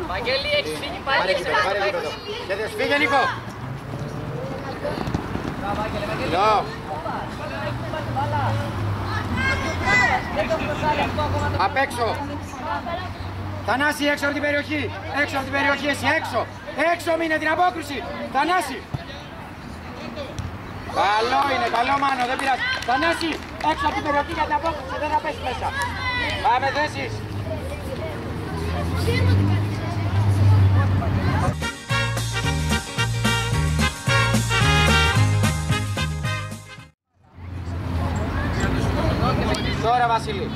Βαγγέλη, έχεις φύγει πάλι. Γιατί φύγε Νίκο. Απ' έξω. Θανάση, έξω από την περιοχή. Έξω από την περιοχή, εσύ έξω. Έξω μείνε την απόκριση. Θανάση. Καλό είναι, καλό Μάνο, δεν πειράζει. Θανάση, έξω από την περιοχή για την απόκριση, δεν θα πέσει μέσα. Πάμε θέσεις. Τώρα Βασίλη.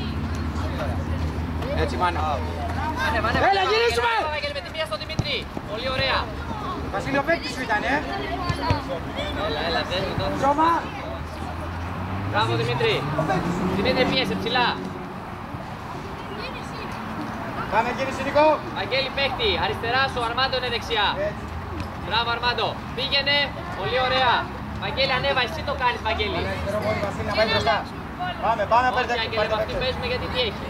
Έτσι Μάνο. Έλα γυρίσουμε! Με τη μία στον Δημήτρη. Πολύ ωραία. Βασίλη, ο παίκτης σου ήταν, Έλα, δες το. Σώμα. Μπράβο Δημήτρη. Δημήτρη, πίεσε ψηλά. Πάμε κίνηση Νικό. Αγγέλη παίκτη, αριστερά σου, ο Αρμάντο είναι δεξιά. Μπράβο Αρμάντο. Πήγαινε, πολύ ωραία. Βαγγέλη, ανέβα, εσύ το κάνεις Βαγγέλη. Πάμε, Όχι Αγγέλη, με αυτή παίζουμε γιατί τι έχει.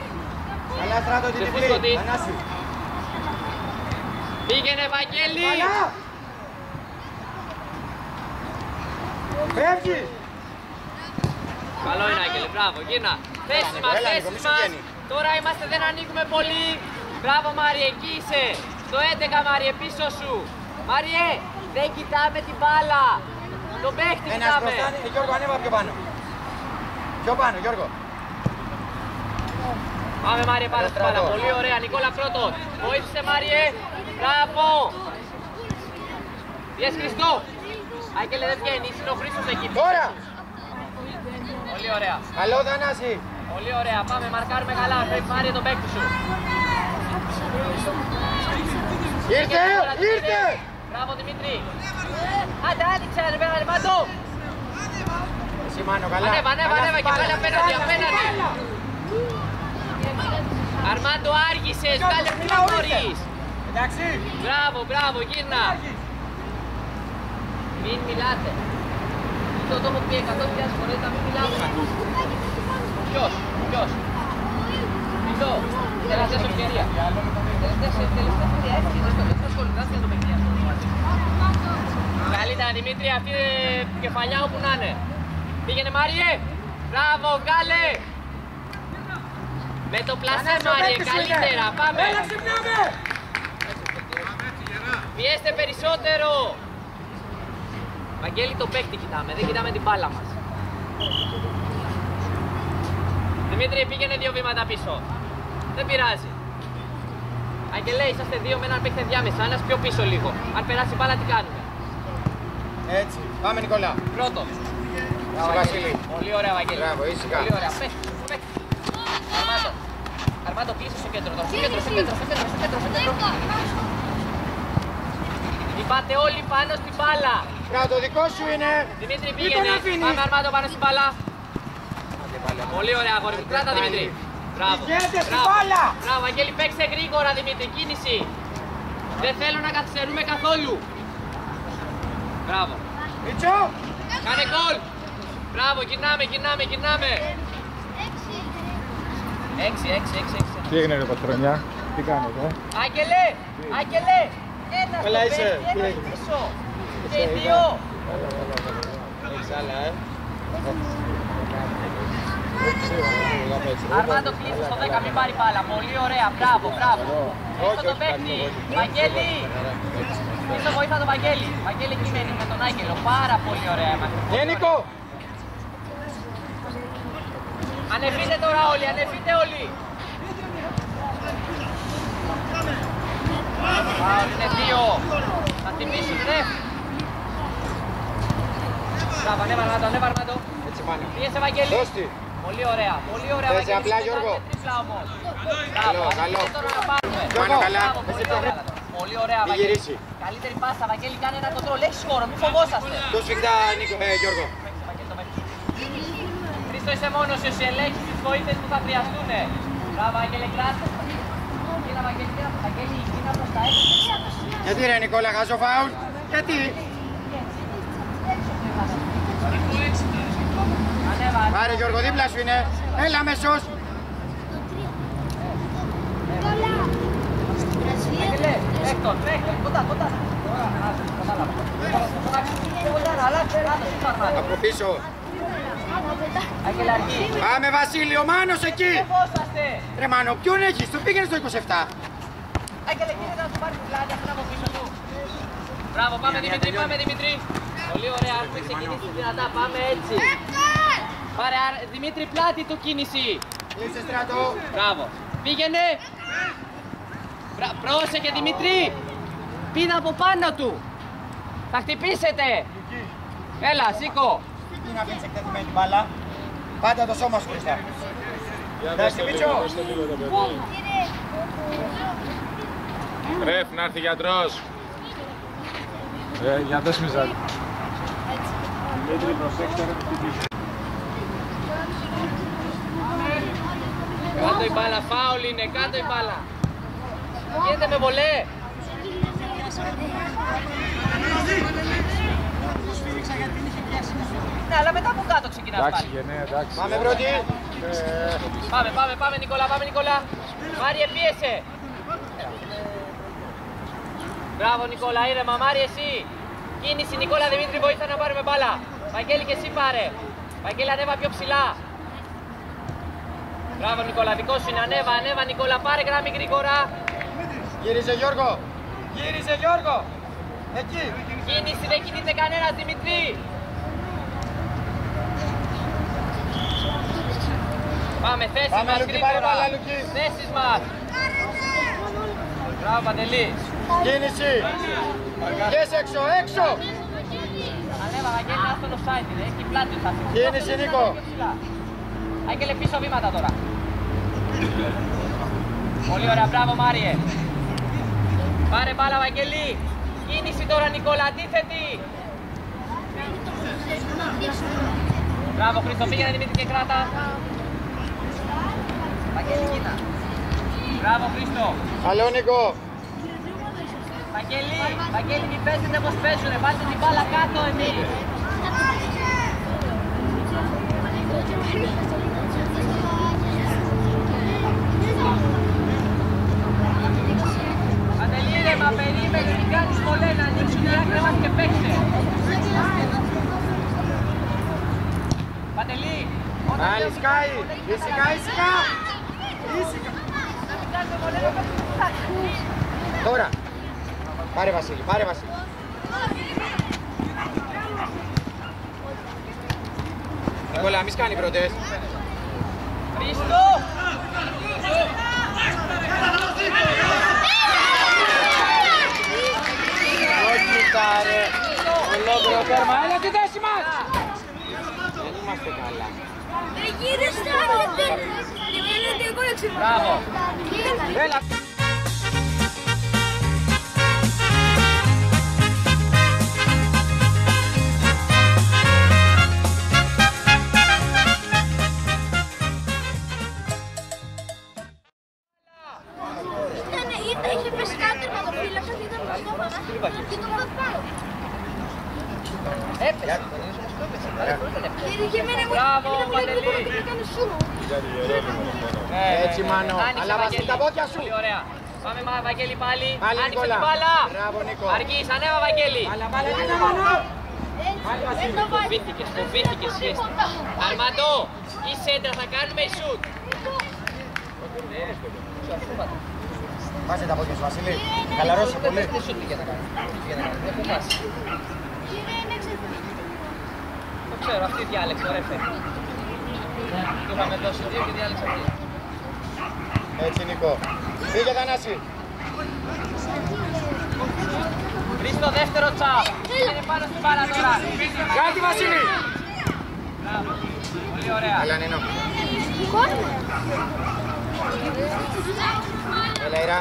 Καλά Στράτο, την διπλή. Ανάση. Πήγαινε Βαγγέλη. Φεύγει. Καλό είναι Αγγέλη, μπράβο, γίνα. Θέσεις μας, θέσεις μας. Τώρα είμαστε, δεν ανοίγουμε πολύ. Μπράβο Μάριε, εκεί είσαι. Στο 11 Μάριε, πίσω σου. Μάριε, δεν κοιτάμε την μπάλα. Τον παίχτη κοιτάμε. Γιώργο, ανέβα πιο πάνω. Πιο πάνω, Γιώργο. Πάμε Μάριε, πάρα στην μπάλα. Πολύ ωραία, Νικόλα πρώτος. Βοήθησε Μάριε. Μπράβο. Πιες Χριστό. Άγγελε δεν βγαίνει, είναι ο Χρήστος εκεί. Τώρα. Πολύ ωραία. Καλό Θανάση. Πολύ ωραία, πάμε, μαρκάρουμε καλά. Πρέπει Μάριε τον παίκτη σου. Ήρθε. Μπράβο Δημήτρη. Άντε, άνοιξε, Αρμάντο. Εσύ Μάνο, καλά. Ανέβα και πάλι απέναντι. Αρμάντο, άργησες, βγάλε πιο νωρίς. Εντάξει. Μπράβο, γύρνα. Μην μιλάτε. Το έχω πει 100.000 φορές να μην μιλάμε. Ποιος. Εδώ. Τελευταία ευκαιρία. Καλύτερα Δημήτρη, αυτή κεφαλιά όπου να είναι. Πήγαινε Μάριε. Μπράβο, βγάλε. Με το πλασέ Μάριε, καλύτερα. Πάμε. Πιέστε περισσότερο. Βαγγέλη, το παίκτη κοιτάμε, δεν κοιτάμε την μπάλα μας. Δημήτρη, πήγαινε 2 βήματα πίσω. Δεν πειράζει. Αγγελέ, είσαστε 2 με έναν παίκτη διάμεσα, ένας πιο πίσω λίγο. Αν περάσει η μπάλα, τι κάνουμε. Έτσι, πάμε Νικόλα. Πρώτος. Βασίλη. Πολύ ωραία, Βαγγέλη. Μπράβο, ήσυχα. Πολύ ωραία. Παίκτη. Αρμάντο, κλείσει στο κέντρο. Στο κέντρο. Πάτε όλοι πάνω στην μπάλα. Μπράβο, το δικό σου είναι. Δημήτρη, πήγαινε. Πάμε Αρμάντο πάνω στην μπάλα. Πολύ ωραία, αγόρι μου. Κράτα Δημήτρη. Μπράβο. Μπράβο, Αγγέλη, παίξε γρήγορα Δημήτρη. Κίνηση. Δεν θέλω να καθυστερούμε καθόλου. Μπράβο. Μίτσο. Κάνε γκολ. Μπράβο, γυρνάμε. 6. Τι έγινε ρε Πατρονιά, τι κάνετε? Άγγελε. Ένας το παίρνει, ένας πίσω. Και 2. Έχεις άλλα, Αρμάντο, κλείσει στο 10, μην πάρει μπάλα. Πολύ ωραία, μπράβο. Ρίξτε το παίχτη. Βαγγέλη. Πίσω βοήθα τον Βαγγέλη. Βαγγέλη κειμένη με τον Άγγελο. Πάρα πολύ ωραία είμαστε. Νίκο. Ανεβείτε τώρα όλοι, είναι 2. Θα τιμήσουν, ρε. Μπράβο, ανέβα Αρμάντο. Έτσι Μάνο. Πίεσε Βαγγέλη. Δώστη. Πολύ ωραία Πες απλά Γιώργο. Τρίπλα όμως. Καλό. Τώρα να πάρουμε. Γιώργο, καλά. Πολύ ωραία Μη Βαγγέλη. γυρίσει. Καλύτερη πάσα, Βαγγέλη, κάνε ένα κοντρόλ. Έχεις χώρο, μην φοβόσαστε. Το σφιχτά Γιώργο. Χρήστο, είσαι μόνος σου, εσύ ελέγχεις τις βοήθειες που θα χρειαστούν. Μπράβο, Άγγελε, κράτα. Γίνα, Βαγγέλη, γίνα προς τα έξω. Γιατί ρε Νικόλα, χάζω φάουλ. Γιατί. Ανέβα. Πάρε Γιώργο, δίπλα σου είναι. Έλα μεσός. Από πίσω. Άγγελε αργή. Πάμε Βασίλη, ο Μάνος εκεί. Ρε Μάνο, ποιον έχεις, του πήγαινε στο 27. Άγγελε, γίνεται να του πάρει την πλάτη αυτή από πίσω του. Μπράβο, πάμε Δημήτρη, πάμε Δημήτρη. Πολύ ωραία, έχουμε ξεκινήσει δυνατά, πάμε έτσι. Πάρε Δημήτρη, πλάτη του κίνηση. Κλείσε Στράτο. Μπράβο. Πήγαινε. Πρόσεχε Δημήτρη. Πήδα από πάνω του. Θα χτυπήσετε. Έλα, σήκω. Τι να πίνεις εκτεθειμένη μπάλα. Πάντα το σώμα σου μπροστά. Εντάξει Μίτσο. Ρεφ, να έρθει γιατρός. Για δες μιζάκι. Δημήτρη, προσέξτε ρε. Κάτω η μπάλα, φάουλ είναι, κάτω η μπάλα. Γίνεται με βολέ. Ναι, αλλά μετά από κάτω ξεκινάς πάλι. Εντάξει, γενναία, εντάξει. Πάμε πρώτη. Πάμε Νικόλα, πάμε Νικόλα. Μάριε, πίεσε. Μπράβο Νικόλα, ήρεμα, Μάριε εσύ. Κίνηση Νικόλα, Δημήτρη, βοήθα να πάρουμε μπάλα. Βαγγέλη και εσύ πάρε. Βαγγέλη, ανέβα πιο ψηλά. Μπράβο Νικόλα, δικό σου είναι, ανέβα Νικόλα, πάρε γράμμη γρήγορα. Γύριζε Γιώργο. Γύριζε Γιώργο. Εκεί. Κίνηση, δεν κινείται κανένας Δημήτρη. Πάμε, θέσεις Πάμε, μας Λουκί, γρήγορα. πάρε μπάλα, Λουκί. Θέσεις μας. Μπράβο Παντελή. Κίνηση. Yes, έξω, έξω. Ανέβα, Βαγγέλη, να στον offside είναι. Έχει πλάτη, θα φύγει. Κίνηση, Νίκο. Άγγελε, πίσω βήματα τώρα. Πολύ ωραία, μπράβο Μάριε. Πάρε μπάλα Βαγγέλη. Κίνηση τώρα Νικόλα, αντίθετη. Μπράβο Χρήστο, πήγαινε Δημήτρη και κράτα. Βαγγέλη, κοίτα. Μπράβο Χρήστο. Καλό Νίκο. Βαγγέλη, μην παίζετε πως παίζουνε, βάλτε την μπάλα κάτω εμείς. Παντελή, ήρεμα, περίμενε, μην κάνεις πολλέ, να ανοίξουν οι άκρες μας και παίξε. Παντελή, Άλλη σκάει. Ήσυχα. Τώρα. Πάρε Βασίλη, Νικόλα, μη κάνει πρώτες. Χρήστο! Όχι τάρε. Ολόκληρο τέρμα. Έλα τη θέση μας. Δεν είμαστε καλά. Μπράβο! Έλα. Είχε πέσει κάτω το φύλακα και ήταν και το παπάω. Έπεσε. Μπράβο, Παντελή. Έτσι Μάνο. Αλλά βάζει τα πόδια σου. Πολύ ωραία. Πάμε Βαγγέλη πάλι. Πάλι Άνοιξε Νικόλα. την μπάλα. Μπράβο Νίκο. Αργείς, ανέβα Βαγγέλη. Μπάλα, κοίτα Μάνο. Φοβήθηκες, σχέστη. Αρμαντό, η σέντρα θα κάνουμε η σουτ. Βάζε τα πόδια σου Βασίλη. Χαλαρώσου πολύ. Τι σουτ πήγε να κάνει. Δεν φοβάσαι. Το ξέρω, αυτή διάλεξε, ωραία φέρει. Του είχαμε δώσει δύο και διάλεξε αυτή. Έτσι Νίκο. Φύγε Θανάση. Χρήστο, δεύτερο τσάπ. Είναι πάνω στην μπάλα τώρα. Κάτι Βασίλη. Μπράβο. Πολύ ωραία. Έλα Νίνο. Έλα Ήρα.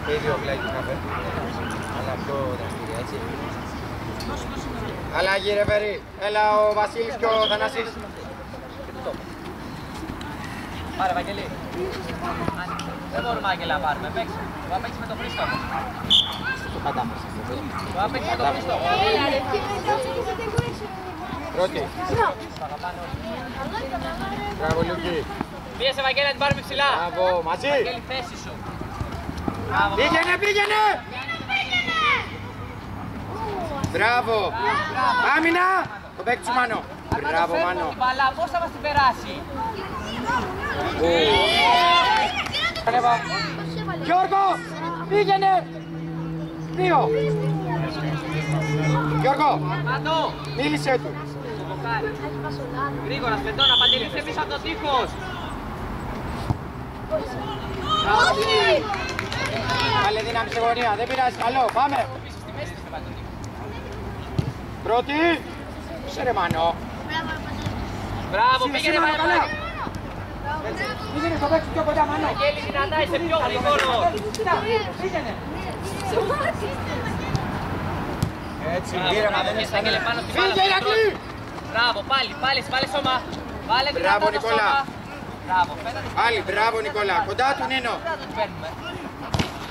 Και οι δύο πλάκι καφέ. Αλλά πιο δραστήρια έτσι. Αλλαγή ρε Βερή. Έλα ο Βασίλης και ο Θανάσης. Πάρε Βαγγελή. Άνοιξε. Δεν μπορούμε Άγγελα να πάρουμε. Παίξε. Το θα παίξει με τον Χρήστο. Το θα παίξει με τον Χρήστο. Πρώτη. Μπράβο Λουκί. Πίεσε Βαγγέλη να την πάρουμε ψηλά. Μπράβο. Μαζί. Βαγγέλη, θέση σου. Μπράβο. Πήγαινε. Μπράβο. Άμυνα. Το παίκτη σου Μάνο. Μπράβο Μάνο. Την μπαλά, πώς θα μας την περάσει. Γιώργο, πήγαινε. 2. Γιώργο, Ματώ. μίλησέ του. Γρήγορα, Σφεντώνα, Παντελήσε πίσω από το τείχος. Καλή δύναμη σε γωνία, δεν πειράζει, καλό, πάμε. Πρώτη. Σε ρε Μάνο. Μπράβο, πήγαινε Μάνο, καλά. Βαγγέλη. Πήγαινε στο παίκτη πιο κοντά Μάνο. Βαγγέλη, δυνατά, είσαι πιο γρήγορο. Πήγαινε. Έτσι, Μπράβο, πήρε, μα μπράβο, δεν και είναι Σάγγελε πάνω στην μπάλα. Φύγε Ηρακλή. Μπράβο, βάλε σώμα. Βάλε δυνατά Μπράβο, το Νικόλα. σώμα. Μπράβο, πέτα την Πάλι, μπράβο Νικόλα, κοντά του Νίνο. κοντά του την παίρνουμε.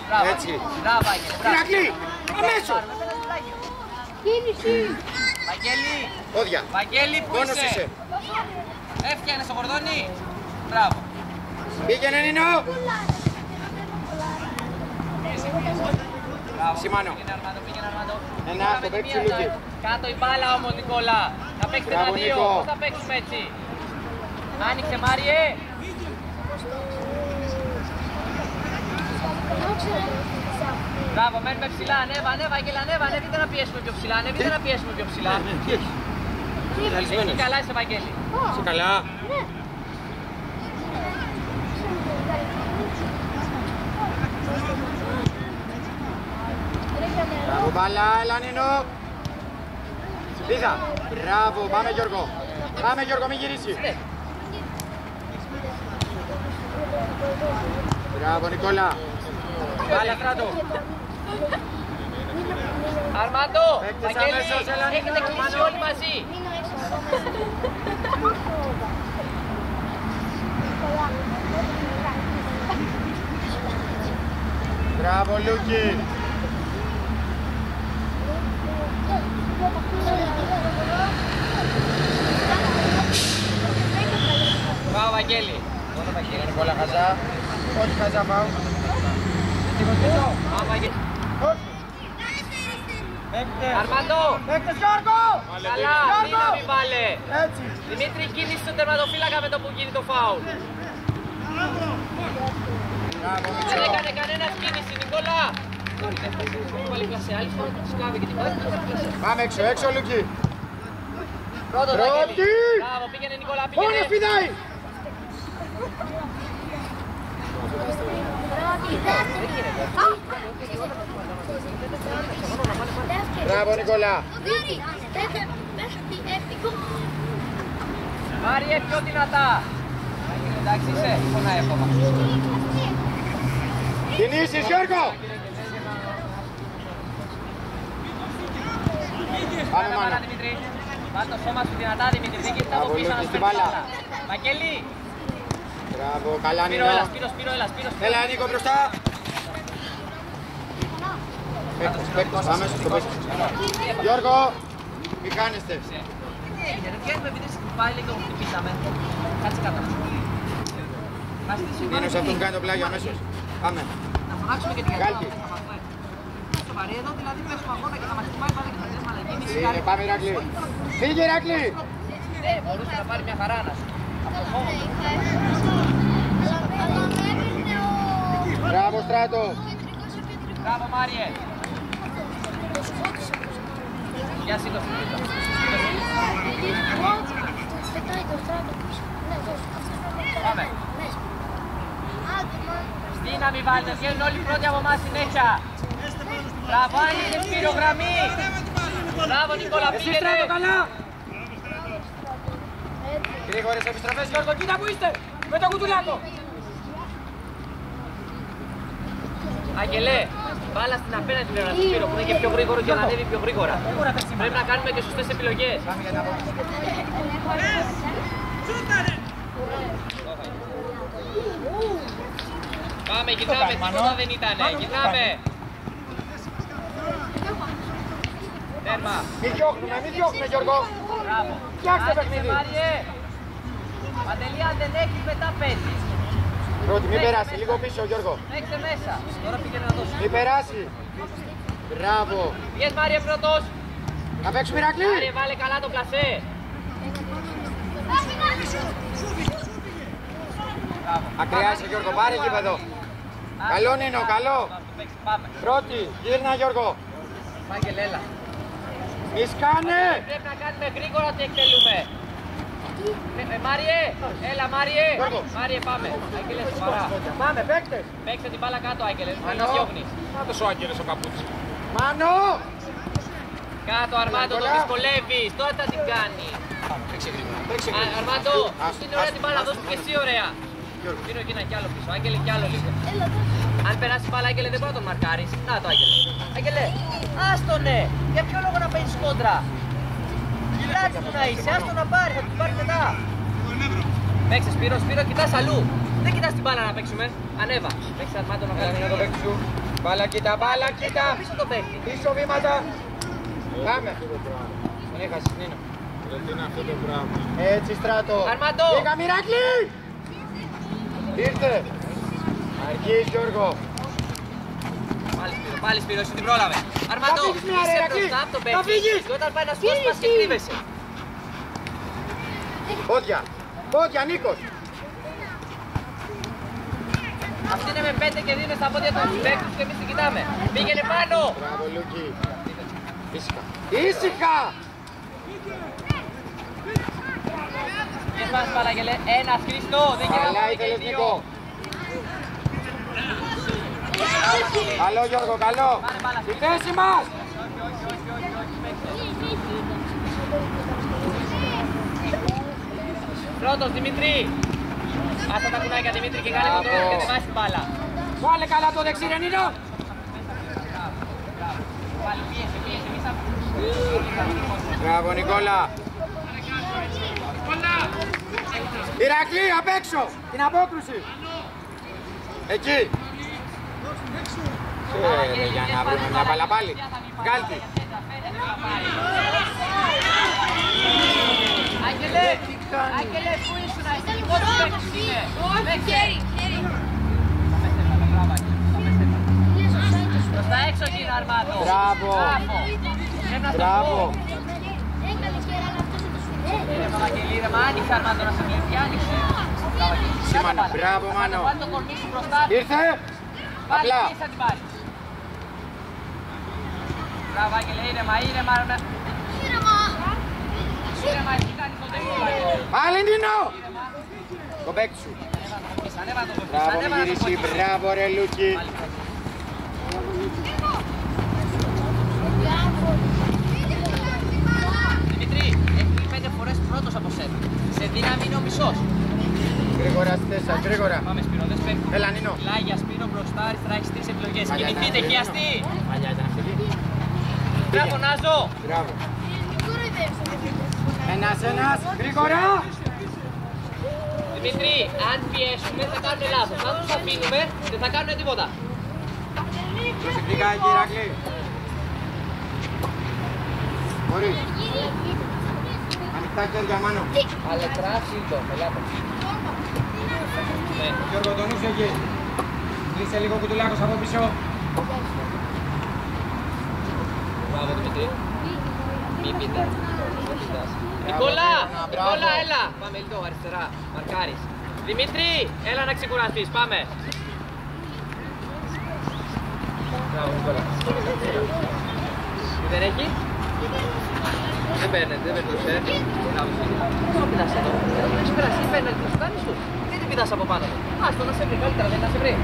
Μπράβο, Έτσι. μπράβο, Άγγελε, μπράβο. Ηρακλή, αμέσως. Κίνηση. Βαγγέλη, Πόδια. Βαγγέλη, πού Μόνος είσαι. Έφτιανε στο κορδόνι. Μπράβο. Πήγαινε Νίνο. Μπράβο. Σιμάνο. Πήγαινε Αρμάντο. Ένα, Πήγαμε το τη παίξει μία Λούκη. τώρα. Κάτω η μπάλα όμως, Νικόλα. Θα παίξετε Μπράβο, τα δύο. Νικό. Πώς θα παίξουμε έτσι. Άνοιξε, Μάριε. Μπράβο, μένουμε ψηλά. Ανέβα, Αγγέλα, ανέβείτε να πιέσουμε πιο ψηλά. Ανέβείτε να πιέσουμε πιο ψηλά. Εκεί καλά είσαι, Βαγγέλη. Είσαι καλά. Μπράβο μπάλα, έλα Νίνο. Πήγα. Μπράβο, πάμε Γιώργο. Πάμε Γιώργο, μην γυρίσει. Μπράβο Νικόλα. Μπάλα, Στράτο. Αρμάντο, Παίκτες Βαγγέλη, αμέσως, έλα, Νίνο, έχετε κλείσει Αρμάντο. όλοι μαζί. Μπράβο Λούκη. Μπράβο, Βαγγέλη. Νικόλα χαζά. Όχι χαζά πάω. Μπράβο, Βαγγέλη. Όχι. Παίκτες. Αρμάντο, Παίκτες Γιώργο. καλά, Γιώργο. δύναμη βάλε. Έτσι. Δημήτρη, κίνηση στον τερματοφύλακα με το που γίνει το φάουλ. Μπράβο Δεν Μίτσο. έκανε κανένας κίνηση, Νικόλα. Πάλι κλασέ, άλλη φορά το σκάβει και την πάει κλασέ. Πάμε έξω, έξω Λούκη. Πρώτο, Πρώτη. Βαγγέλη. Μπράβο, πήγαινε Νικόλα, Μόνο πήγαινε. σπιδάει. Μπράβο Νικόλα. Μάριε, πιο δυνατά. Εντάξει είσαι, πονάει ακόμα. Κινήσεις Γιώργο. Πάμε Πάρα, Μάνο. Δημήτρη. Βάλ' το σώμα σου δυνατά, Δημήτρη. Δεν κοίτας από Μπράβο, πίσω να Λούκη, σου στην παίρνει μπάλα. μπάλα. Βαγγέλη, Μπράβο, καλά Σπύρο, Νίνο. έλα, Σπύρο, έλα, Σπύρο. Έλα Νίκο μπροστά. Παίκτες, πάμε στο παίκτες. Γιώργο, μη χάνεστε. Δεν βγαίνουμε επειδή στην πάλι το χτυπήσαμε. Κάτσε κάτω. Να στήσει η Νίνος αυτόν κάνει το πλάγιο αμέσως. Πάμε. Να φωνάξουμε και την Κάλτη. Σοβαρή εδώ, δηλαδή πέσουμε αγώνα και να μας τιμάει πάλι και θα δέσουμε αλλαγή. Εμείς Φύγε, κάνουμε- πάμε Ηρακλή. Φύγε Ηρακλή. Ναι, μπορούσε να πάρει μια χαρά να σου. Από το φόβο. Μπράβο Στράτο. Μπράβο, Μάριε. Για σήκωσε. Πάμε. Δύναμη βάλτε, βγαίνουν όλοι πρώτοι από εμάς συνέχεια. Μπράβο, άνοιξε Σπύρο γραμμή. Μπράβο, Νικόλα, Εσύ πήγαινε. Στράτο καλά. Γρήγορες επιστροφές Γιώργο, κοίτα που είστε. Με το κουτουλάκο. Άγγελε, μπάλα στην απέναντι πλευρά του Σπύρο που είναι και πιο γρήγορο και να ανέβει πιο γρήγορα. Πρέπει να κάνουμε και σωστές επιλογές. Πάμε για την απόκριση. Πάμε, γυρνάμε, τίποτα δεν ήτανε. Γυρνάμε. Τέρμα. Μη διώχνουμε Γιώργο. Μπράβο. Φτιάξτε Άνοιξε, παιχνίδι. Μάριε. Παντελή, αν δεν έχεις μετά παίζεις. Πρώτη, μην περάσει, λίγο πίσω Γιώργο. Παίξε μέσα. Τώρα πήγαινε να δώσει. Μην περάσει. Μπράβο. Βγες, Μάριε, πρώτος. Θα παίξουμε Ηρακλή. Άρη, βάλε καλά το πλασέ. Ακριά είσαι Γιώργο, πάρε γήπεδο. Καλό Νίνο, καλό. Πρώτη, γύρνα Γιώργο. Μάγκελ, έλα. Μη σκάνε. Πρέπει να κάνουμε γρήγορα ότι εκτελούμε. Μάριε, έλα Μάριε. Μάριε, πάμε. Άγγελε, σοβαρά. Πάμε, παίκτες. Παίξτε την μπάλα κάτω, Άγγελε. Δεν να διώχνεις. Κάτω ο Άγγελες ο Καπούτσι. Μάνο. Κάτω, Αρμάντο, τον δυσκολεύεις. Τώρα θα την κάνει. Παίξε γρήγορα. Αρμάντο, είναι ωραία την μπάλα, δώσου και εσύ ωραία. Πίνω εκεί ένα κι άλλο πίσω. Άγγελε, κι άλλο λίγο. Αν περάσει μπάλα, Άγγελε, δεν μπορεί να τον μαρκάρεις. Να το, Άγγελε. Άγγελε, άστονε. Για ποιο λόγο να παίζεις κόντρα. Κοιτάξτε του να είσαι, άστο να πάρει, θα του πάρει μετά. Παίξε Σπύρο, Σπύρο, κοιτάς αλλού. Δεν κοιτάς την μπάλα να παίξουμε. Ανέβα. Παίξε Αρμάντο να βγάλει το παίκτη σου. Μπάλα κοίτα, μπάλα κοίτα. Πίσω το παίκτη. Πίσω βήματα. Πάμε. Τον έχασες Νίνο. Τι είναι αυτό το πράγμα. Έτσι Στράτο. Αρμάντο. Πήγα Μηράκλη. Ήρθε. Αργείς Γιώργο. Πάλι Σπύρο, εσύ την πρόλαβε. Αρμάντο, φύγεις μια είσαι ρε, μπροστά από το θα παίκτη. φύγεις. Και όταν πάει να σκόσει, πας και κρύβεσαι. Πόδια. Πόδια Νίκος. Αυτή είναι με 5 και δίνει στα πόδια του παίκτους και εμείς την κοιτάμε. Πήγαινε πάνω. Μπράβο Λούκι. Ήσυχα. Ήσυχα. Και σπάς Παραγγελέ, ένας Χριστό, δεν Καλά κοιτάμε και ήθελες οι Νίκο. δύο. Καλό Γιώργο, καλό. Στη θέση μας. Πρώτος Δημήτρη. Άσε τα κουνάκια Δημήτρη και κάνε κοντρόλ και δεν βάζεις την μπάλα. Βάλε καλά το δεξί ρε Νίνο. Πάλι πίεσε, πίεσε, μη Μπράβο Νικόλα. Ηρακλή απ' έξω. Την απόκρουση. Εκεί. Για να βρούμε μια μπάλα πάλι. Γκάλτη. Άγγελε, πού ήσουν, πόσο παίκτης είναι. Προς τα έξω κύριε Αρμάντο. Μπράβο. Πρέπει να στο Μπράβο. πω. Ρε Παπαγγελή, ρε μα άνοιξε Αρμάντο να σε βλέπει, άνοιξε. Σήμανε, μπράβο Μάνο. Βάλει το κορμί σου μπροστά. Ήρθε. Πάλι Απλά. εκεί θα την πάρει. Μπράβο Άγγελε, ήρεμα, ήρεμα. Ήρεμα, εσύ κάνεις τον τελικό. Πάλι Νίνο. Το παίκτη σου. Ανέβα το κοφείς, Μπράβο ανέβα να το γυρίσει. κοφείς. Μπράβο ρε Λούκι. Δημήτρη, έχει 5 φορές πρώτος από σένα. Σε δύναμη είναι ο μισός. Γρήγορα στη θέση σας, γρήγορα. Πάμε Σπύρο, δεν σπέφτει. Έλα Νίνο. Μιλάει για Σπύρο μπροστά, αριστερά έχεις 3 επιλογές. Παλιά ήταν Κινηθείτε, αυτή, χιαστεί. Παλιά ήταν αυτή. Μπράβο Νάζο. Μπράβο. Ένας, γρήγορα. Δημήτρη, αν πιέσουμε θα κάνουμε λάθος. Αν τους αφήνουμε δεν θα κάνουμε τίποτα. Προσεκτικά εκεί Ηρακλή. Μπορεί. Ανοιχτά χέρια Μάνο. Αλετρά, σύντο, ελάτε. Γιώργο τον είσαι εκεί. Κλείσε λίγο κουτουλάκος από πίσω. Μπράβο Δημήτρη. Μη πείτε. Νικόλα, Νικόλα, έλα. Πάμε λίγο αριστερά, μαρκάρεις. Δημήτρη, έλα να ξεκουραστείς, πάμε. Μπράβο Νικόλα. Τι δεν έχει? Δεν παίρνετε, δεν παίρνετε. Πού πηδάς εδώ, εδώ που έχεις περάσει, παίρνε το σουκάνι σου. Τι την πηδάς από πάνω του. Άστο να σε βρει, καλύτερα δεν να σε βρει.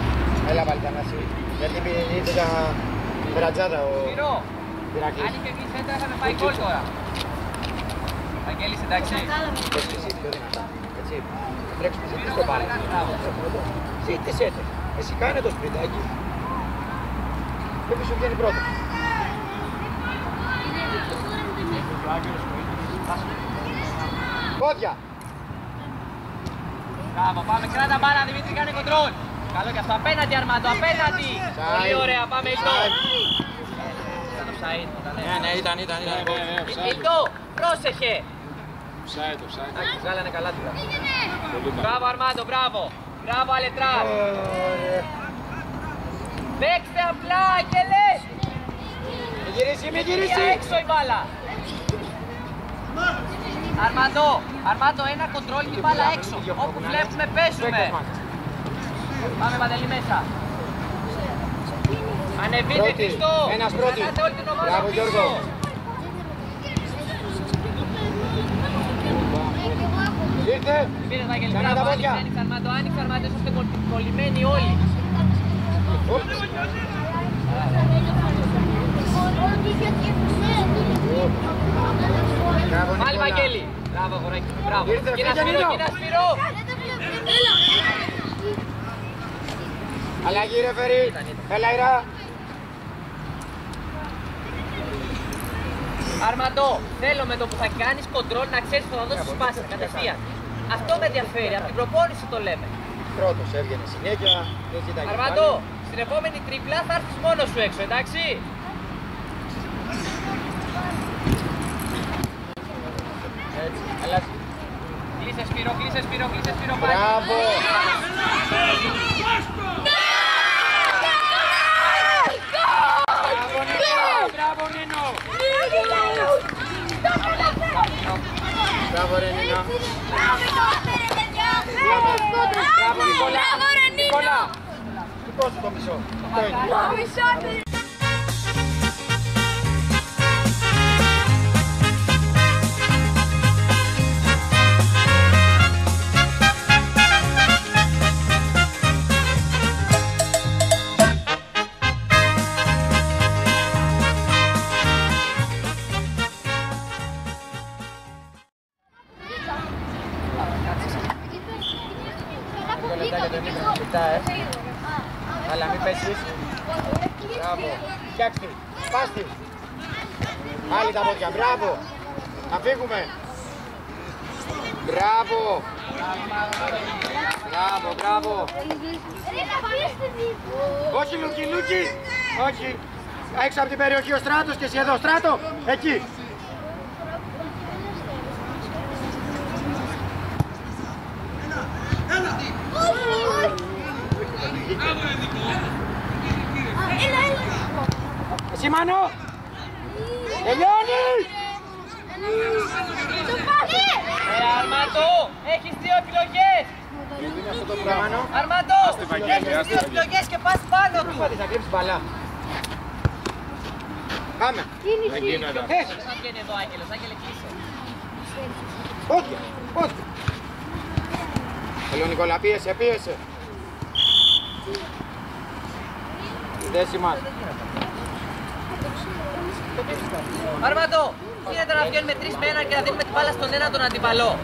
Έλα πάλι Θανάση. Γιατί ήρθε για περατζάδα ο Σπύρο, Ηρακλής. αν είχε βγει σέντρα θα με πάει γκολ τώρα. Αγγέλης, εντάξει. Πες εσύ πιο δυνατά. Έτσι. Τρέξουμε σε πίσω πάλι. Ζήτησέ το. Εσύ κάνε το σπριτάκι. Και πίσω βγαίνει πρώτο. Πόδια. Μπράβο, πάμε, κράτα μπάλα, Δημήτρη, κάνε κοντρόλ. Καλό και αυτό, απέναντι Αρμάντο, απέναντι. Πολύ ωραία, πάμε Ιλτό. Ήταν το Σαΐντ, Ναι, ήταν. Ιλτό, πρόσεχε. Offside. Άκη, βγάλανε καλά του. Μπράβο Αρμάντο, μπράβο. Μπράβο Αλετράς. Παίξτε απλά, Αγγελές. Μη γυρίσει, μη Για γυρίσει. έξω η μπάλα. Αρμάντο, ένα κοντρόλ και μπάλα έξω. Όπου βλέπουμε παίζουμε. Πάμε Παντελή μέσα. Ανεβείτε Χριστό. Ένας πρώτη. Μπράβο Γιώργο. Ήρθε. Πήρε Βαγγέλη, μπράβο, άνοιξε Αρμάντο, είσαστε κολλημένοι όλοι. Πάλι Βαγγέλη. Μπράβο αγοράκι, μπράβο. Κοίτα Σπύρο. Αλλαγή ρεφερή. Έλα Ηρά. Αρμαντό, θέλω με το που θα κάνεις κοντρόλ να ξέρεις που θα δώσεις πάση κατευθείαν. Αυτό με ενδιαφέρει, από την προπόνηση το λέμε. Πρώτος έβγαινε συνέχεια. Αρμαντό, στην επόμενη τρίπλα θα έρθεις μόνος σου έξω, εντάξει. Έτσι, αλλάζει. Κλείσε Σπύρο, πάλι. Μπράβο. Μπράβο Νίνο. Μπράβο ρε Νίνο. Μπράβο Νικόλα. Σηκώσου το μισό. Αυτό είναι. Αλλά μην πέσεις. Μπράβο. Φτιάξτε. Πάστε. Πάλι τα πόδια. Μπράβο. Να φύγουμε. Μπράβο. Μπράβο. Όχι Λούκι. Όχι. Έξω από την περιοχή ο Στράτος και εσύ εδώ. Στράτο. Εκεί. Εσύ Μάνο! Τελειώνει! Αρμάντο, έχεις δύο επιλογές! Αρμάντο, έχεις δύο επιλογές και πας πάνω του! Θα κρύψεις μπαλά. Πάμε! Δεν γίνεται. Θα βγαίνει εδώ Άγγελος, Άγγελε κλείσε. Όχι! Θέλω Νικόλα, πίεσε! Δέση μας. Αρμάντο, γίνεται να βγαίνουμε 3 με 1 και να δίνουμε την μπάλα στον έναν τον αντιπαλό.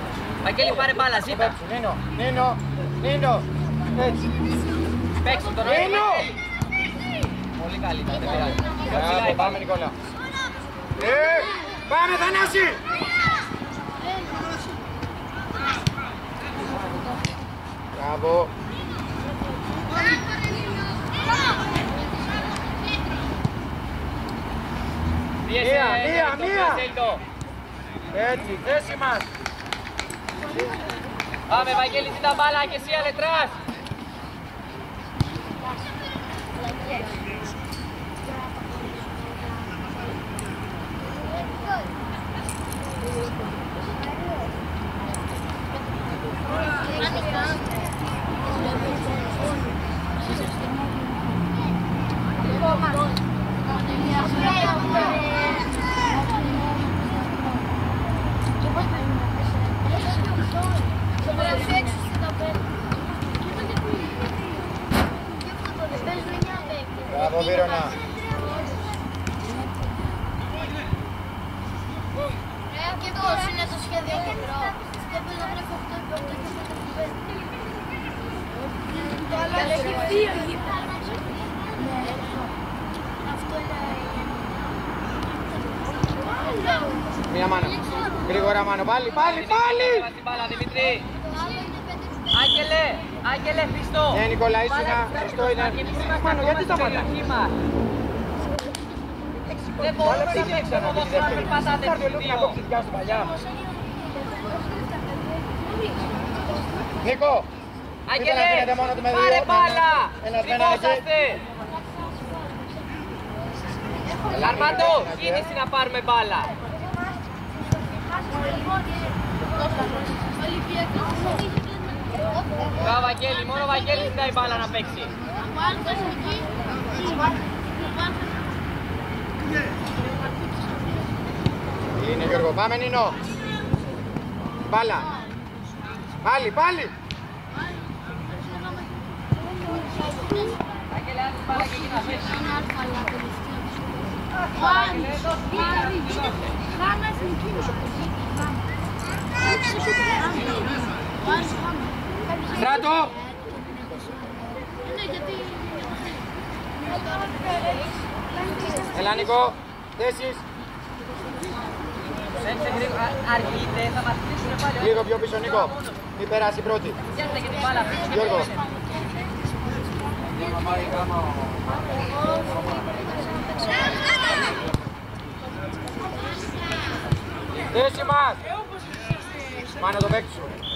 Βαγγέλη, πάρε μπάλα, ζήτα. Νίνο, έτσι. Παίξου τον Νίνο! Πολύ καλύτερα, δεν πειράζει. Πάμε Νικόλα. Πάμε Θανάση! Μπράβο. Μία. Έτσι, θέση μας. Πάμε Βαγγέλη, ζήτα μπάλα και εσύ αλετράς. Μπράβο Βίρονα. Και πώς είναι το σχέδιο κεντρό. Δεν μπορεί να βρέχω αυτό το άλλο έχει 2 γήπεδα. Αυτό είναι... Μία μάνα. Γρήγορα Μάνο. Πάλι. Άγγελε, Χριστό. Ναι Νικόλα, ήσουνα. Σωστό είναι. Μάνο, γιατί σταματάς. Δεν μπορούμε να παίξουμε εδώ τώρα να περπατάτε τους δύο. Νίκο. Άγγελε, πάρε μπάλα. Θυμόσαστε. Αρμάντο, κίνηση να πάρουμε μπάλα. Μπράβο Βαγγέλη, μόνο ο Βαγγέλης ζητάει η μπάλα να παίξει. Είναι Γιώργο, πάμε Νίνο. Μπάλα. Πάλι, πάλι. Βαγγέλη, άντε μπάλα και εκεί να παίξει. Στράτο. Έλα Νίκο, θέσεις. Αργείτε, θα μας κλείσουν πάλι. Λίγο πιο πίσω Νίκο, μην περάσει πρώτη. Πιάστε και την μπάλα. Γιώργο. Θέση μας. Πάνε το παίξουν.